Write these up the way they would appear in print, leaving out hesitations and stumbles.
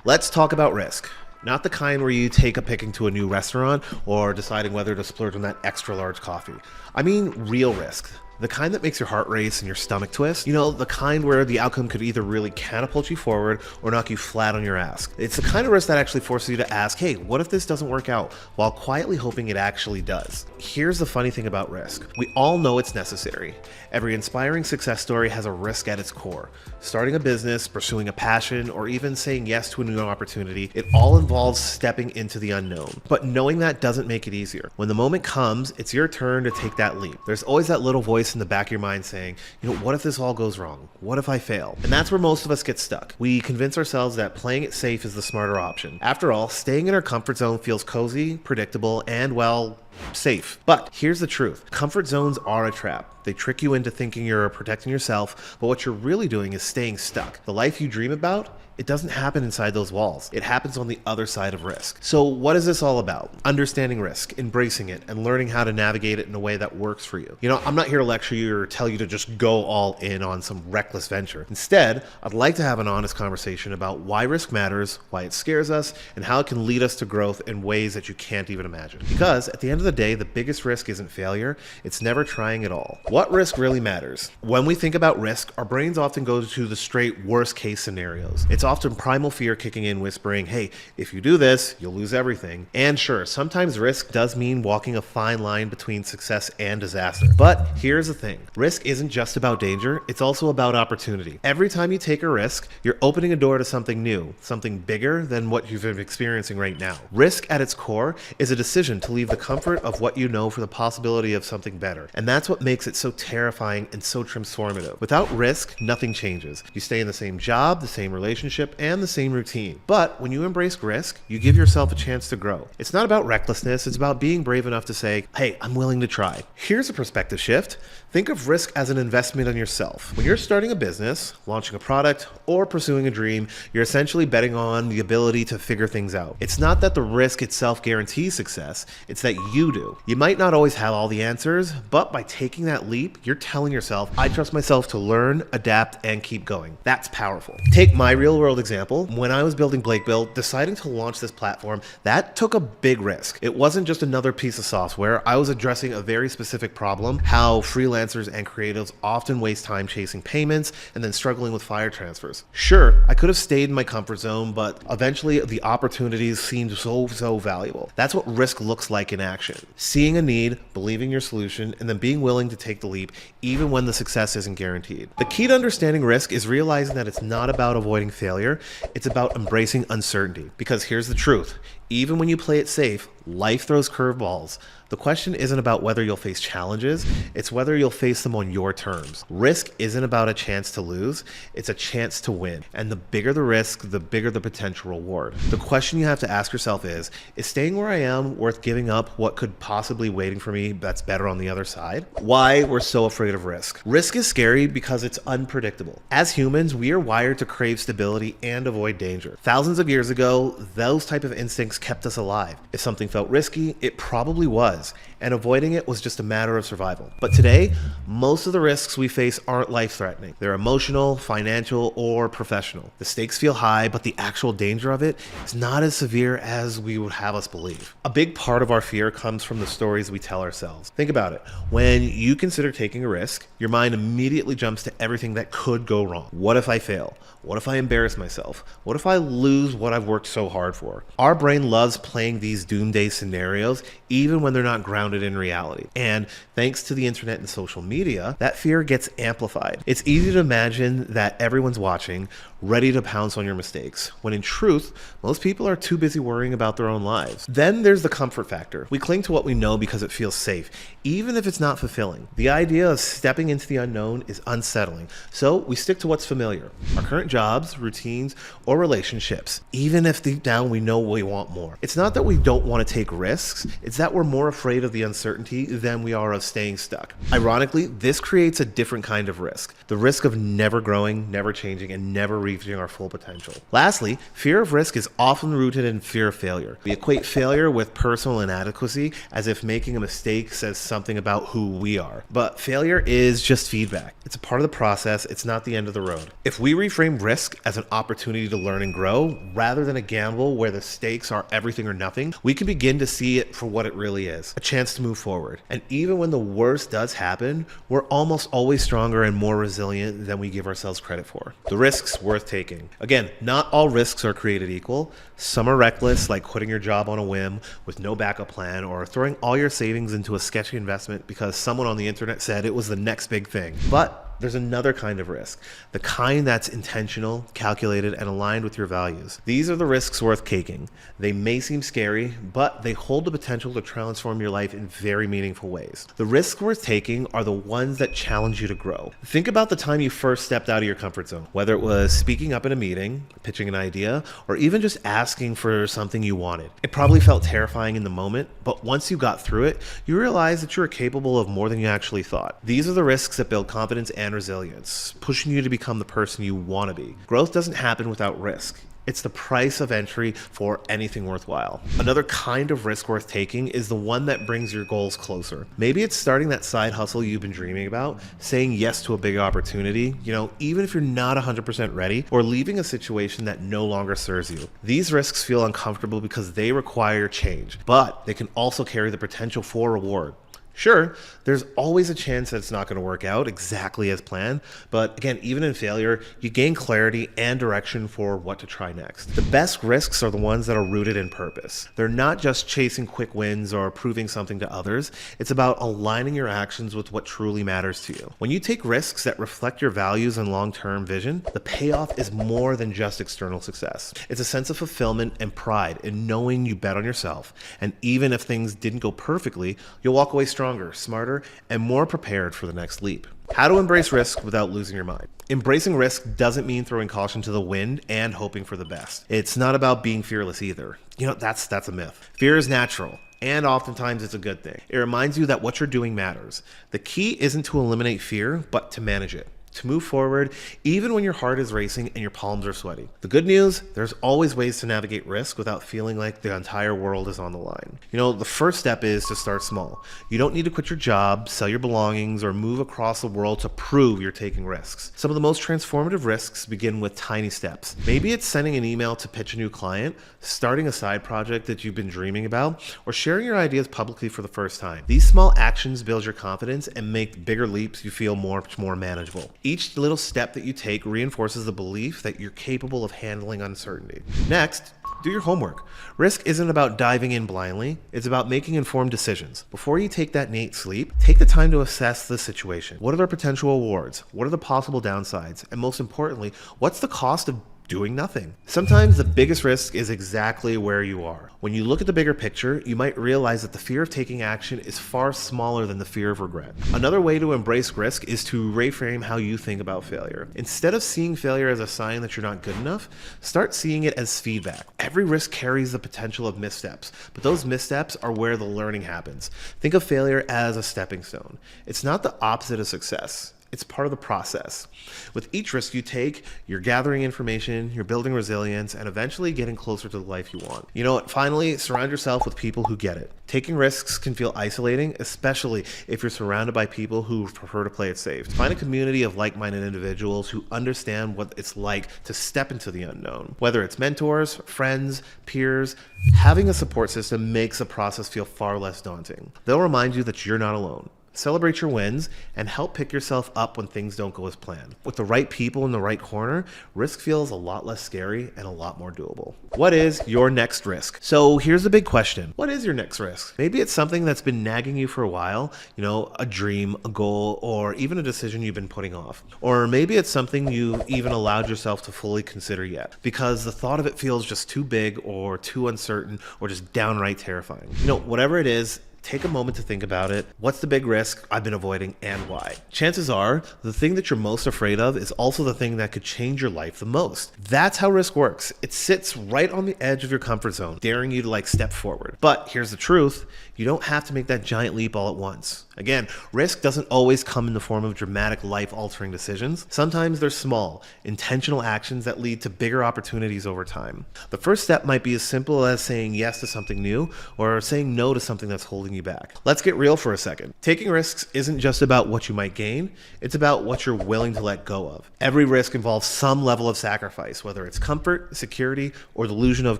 Let's talk about risk. Not the kind where you take a picking to a new restaurant or deciding whether to splurge on that extra large coffee. I mean real risk. The kind that makes your heart race and your stomach twist. You know, the kind where the outcome could either really catapult you forward or knock you flat on your ass. It's the kind of risk that actually forces you to ask, hey, what if this doesn't work out? While quietly hoping it actually does. Here's the funny thing about risk. We all know it's necessary. Every inspiring success story has a risk at its core. Starting a business, pursuing a passion, or even saying yes to a new opportunity, it all involves stepping into the unknown. But knowing that doesn't make it easier. When the moment comes, it's your turn to take that leap. There's always that little voice in the back of your mind saying, what if this all goes wrong? What if I fail? And that's where most of us get stuck. We convince ourselves that playing it safe is the smarter option. After all, staying in our comfort zone feels cozy, predictable, and, well, safe. But here's the truth. Comfort zones are a trap. They trick you into thinking you're protecting yourself, but what you're really doing is staying stuck. The life you dream about, it doesn't happen inside those walls. It happens on the other side of risk. So what is this all about? Understanding risk, embracing it, and learning how to navigate it in a way that works for you. I'm not here to lecture you or tell you to just go all in on some reckless venture. Instead, I'd like to have an honest conversation about why risk matters, why it scares us, and how it can lead us to growth in ways that you can't even imagine. Because at the end of the day, the biggest risk isn't failure, it's never trying at all. What risk really matters? When we think about risk, our brains often go to the straight worst case scenarios. It's often primal fear kicking in, whispering, hey, if you do this, you'll lose everything. And sure, sometimes risk does mean walking a fine line between success and disaster. But here's the thing. Risk isn't just about danger, it's also about opportunity. Every time you take a risk, you're opening a door to something new, something bigger than what you've been experiencing right now. Risk at its core is a decision to leave the comfort of what you know for the possibility of something better. And that's what makes it so terrifying and so transformative. Without risk, nothing changes. You stay in the same job, the same relationship, and the same routine. But when you embrace risk, you give yourself a chance to grow. It's not about recklessness, it's about being brave enough to say, hey, I'm willing to try. Here's a perspective shift. Think of risk as an investment on yourself. When you're starting a business, launching a product, or pursuing a dream, you're essentially betting on the ability to figure things out. It's not that the risk itself guarantees success, it's that you do. You might not always have all the answers, but by taking that leap, you're telling yourself, I trust myself to learn, adapt, and keep going. That's powerful. Take my real world example. When I was building Blakebill, deciding to launch this platform, that took a big risk. It wasn't just another piece of software. I was addressing a very specific problem, how freelancers and creatives often waste time chasing payments and then struggling with fire transfers. Sure, I could have stayed in my comfort zone, but eventually the opportunities seemed so valuable. That's what risk looks like in action. Seeing a need, believing your solution, and then being willing to take the leap even when the success isn't guaranteed. The key to understanding risk is realizing that it's not about avoiding failure, it's about embracing uncertainty. Because here's the truth. Even when you play it safe, life throws curveballs. The question isn't about whether you'll face challenges, it's whether you'll face them on your terms. Risk isn't about a chance to lose, it's a chance to win. And the bigger the risk, the bigger the potential reward. The question you have to ask yourself is staying where I am worth giving up what could possibly waiting for me that's better on the other side? Why we're so afraid of risk. Risk is scary because it's unpredictable. As humans, we are wired to crave stability and avoid danger. Thousands of years ago, those type of instincts kept us alive. If something felt risky, it probably was, and avoiding it was just a matter of survival. But today, most of the risks we face aren't life-threatening. They're emotional, financial, or professional. The stakes feel high, but the actual danger of it is not as severe as we would have us believe. A big part of our fear comes from the stories we tell ourselves. Think about it. When you consider taking a risk, your mind immediately jumps to everything that could go wrong. What if I fail? What if I embarrass myself? What if I lose what I've worked so hard for? Our brain loves playing these doomsday scenarios even when they're not grounded in reality. And thanks to the internet and social media, that fear gets amplified. It's easy to imagine that everyone's watching, ready to pounce on your mistakes, when in truth, most people are too busy worrying about their own lives. Then there's the comfort factor. We cling to what we know because it feels safe, even if it's not fulfilling. The idea of stepping into the unknown is unsettling, so we stick to what's familiar. Our current jobs, routines, or relationships, even if deep down we know we want more. It's not that we don't want to take risks, it's that we're more afraid of the the uncertainty than we are of staying stuck. Ironically, this creates a different kind of risk. The risk of never growing, never changing, and never reaching our full potential. Lastly, fear of risk is often rooted in fear of failure. We equate failure with personal inadequacy, as if making a mistake says something about who we are. But failure is just feedback. It's a part of the process. It's not the end of the road. If we reframe risk as an opportunity to learn and grow, rather than a gamble where the stakes are everything or nothing, we can begin to see it for what it really is, a chance to move forward. And even when the worst does happen, we're almost always stronger and more resilient than we give ourselves credit for. The risks worth taking. Again, not all risks are created equal. Some are reckless, like quitting your job on a whim with no backup plan, or throwing all your savings into a sketchy investment because someone on the internet said it was the next big thing. But there's another kind of risk, the kind that's intentional, calculated, and aligned with your values. These are the risks worth taking. They may seem scary, but they hold the potential to transform your life in very meaningful ways. The risks worth taking are the ones that challenge you to grow. Think about the time you first stepped out of your comfort zone, whether it was speaking up in a meeting, pitching an idea, or even just asking for something you wanted. It probably felt terrifying in the moment, but once you got through it, you realized that you were capable of more than you actually thought. These are the risks that build confidence and resilience, pushing you to become the person you want to be. Growth doesn't happen without risk. It's the price of entry for anything worthwhile. Another kind of risk worth taking is the one that brings your goals closer. Maybe it's starting that side hustle you've been dreaming about, saying yes to a big opportunity, even if you're not 100% ready, or leaving a situation that no longer serves you. These risks feel uncomfortable because they require change, but they can also carry the potential for reward. Sure, there's always a chance that it's not going to work out exactly as planned, but again, even in failure, you gain clarity and direction for what to try next. The best risks are the ones that are rooted in purpose. They're not just chasing quick wins or proving something to others. It's about aligning your actions with what truly matters to you. When you take risks that reflect your values and long-term vision, the payoff is more than just external success. It's a sense of fulfillment and pride in knowing you bet on yourself, and even if things didn't go perfectly, you'll walk away stronger, smarter, and more prepared for the next leap. How to embrace risk without losing your mind. Embracing risk doesn't mean throwing caution to the wind and hoping for the best. It's not about being fearless either. That's a myth. Fear is natural, and oftentimes it's a good thing. It reminds you that what you're doing matters. The key isn't to eliminate fear, but to manage it. To move forward, even when your heart is racing and your palms are sweaty. The good news, there's always ways to navigate risk without feeling like the entire world is on the line. The first step is to start small. You don't need to quit your job, sell your belongings, or move across the world to prove you're taking risks. Some of the most transformative risks begin with tiny steps. Maybe it's sending an email to pitch a new client, starting a side project that you've been dreaming about, or sharing your ideas publicly for the first time. These small actions build your confidence and make bigger leaps you feel much more manageable. Each little step that you take reinforces the belief that you're capable of handling uncertainty. Next, do your homework. Risk isn't about diving in blindly. It's about making informed decisions. Before you take that night's sleep, take the time to assess the situation. What are the potential rewards? What are the possible downsides? And most importantly, what's the cost of doing nothing? Sometimes the biggest risk is exactly where you are. When you look at the bigger picture, you might realize that the fear of taking action is far smaller than the fear of regret. Another way to embrace risk is to reframe how you think about failure. Instead of seeing failure as a sign that you're not good enough, start seeing it as feedback. Every risk carries the potential of missteps, but those missteps are where the learning happens. Think of failure as a stepping stone. It's not the opposite of success. It's part of the process. With each risk you take, you're gathering information, you're building resilience, and eventually getting closer to the life you want. Finally, surround yourself with people who get it. Taking risks can feel isolating, especially if you're surrounded by people who prefer to play it safe. Find a community of like-minded individuals who understand what it's like to step into the unknown. Whether it's mentors, friends, peers, having a support system makes the process feel far less daunting. They'll remind you that you're not alone. Celebrate your wins and help pick yourself up when things don't go as planned. With the right people in the right corner, risk feels a lot less scary and a lot more doable. What is your next risk? So here's the big question. What is your next risk? Maybe it's something that's been nagging you for a while, a dream, a goal, or even a decision you've been putting off. Or maybe it's something you even allowed yourself to fully consider yet, because the thought of it feels just too big or too uncertain or just downright terrifying. Whatever it is, Take a moment to think about it. What's the big risk I've been avoiding and why? Chances are the thing that you're most afraid of is also the thing that could change your life the most. That's how risk works. It sits right on the edge of your comfort zone, daring you to step forward. But here's the truth. You don't have to make that giant leap all at once. Again, risk doesn't always come in the form of dramatic life-altering decisions. Sometimes they're small, intentional actions that lead to bigger opportunities over time. The first step might be as simple as saying yes to something new or saying no to something that's holding you back. Let's get real for a second. Taking risks isn't just about what you might gain, it's about what you're willing to let go of. Every risk involves some level of sacrifice, whether it's comfort, security, or the illusion of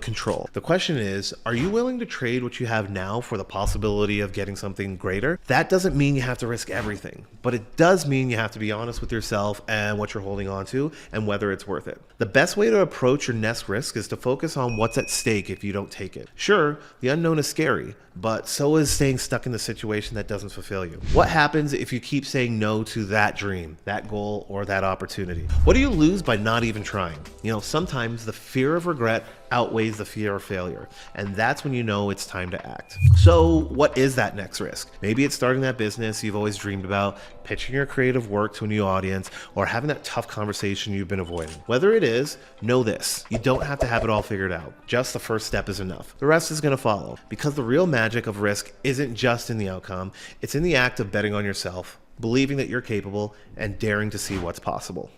control. The question is, are you willing to trade what you have now for the possibility of getting something greater? That doesn't mean you have to risk everything, but it does mean you have to be honest with yourself and what you're holding on to and whether it's worth it. The best way to approach your next risk is to focus on what's at stake if you don't take it. Sure, the unknown is scary, but so is staying stuck in the situation that doesn't fulfill you. What happens if you keep saying no to that dream, that goal, or that opportunity? What do you lose by not even trying? Sometimes the fear of regret outweighs the fear of failure, and that's when you know it's time to act. So what is that next risk? Maybe it's starting that business you've always dreamed about, pitching your creative work to a new audience, or having that tough conversation you've been avoiding. Whether it is, know this: you don't have to have it all figured out. Just the first step is enough. The rest is going to follow, because the real magic of risk isn't just in the outcome, it's in the act of betting on yourself, believing that you're capable, and daring to see what's possible.